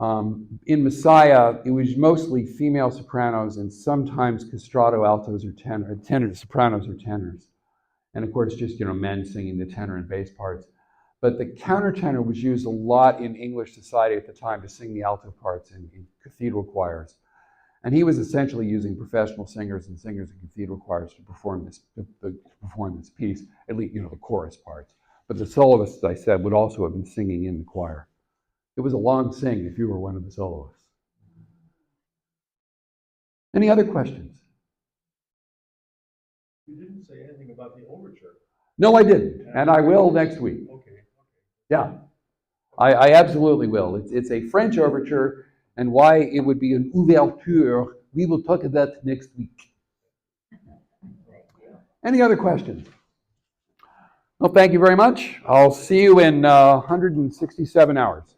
In Messiah, it was mostly female sopranos and sometimes castrato altos or tenors, sopranos or tenors. And of course, just, men singing the tenor and bass parts. But the countertenor was used a lot in English society at the time to sing the alto parts in cathedral choirs. And he was essentially using professional singers and singers in cathedral choirs to perform this piece, at least, the chorus parts. But the soloists, as I said, would also have been singing in the choir. It was a long sing if you were one of the soloists. Any other questions? You didn't say anything about the overture. No, I didn't, and I will next week. Okay. Yeah, I absolutely will. It's a French overture, and why it would be an ouverture, we will talk about that next week. Any other questions? Well, thank you very much. I'll see you in 167 hours.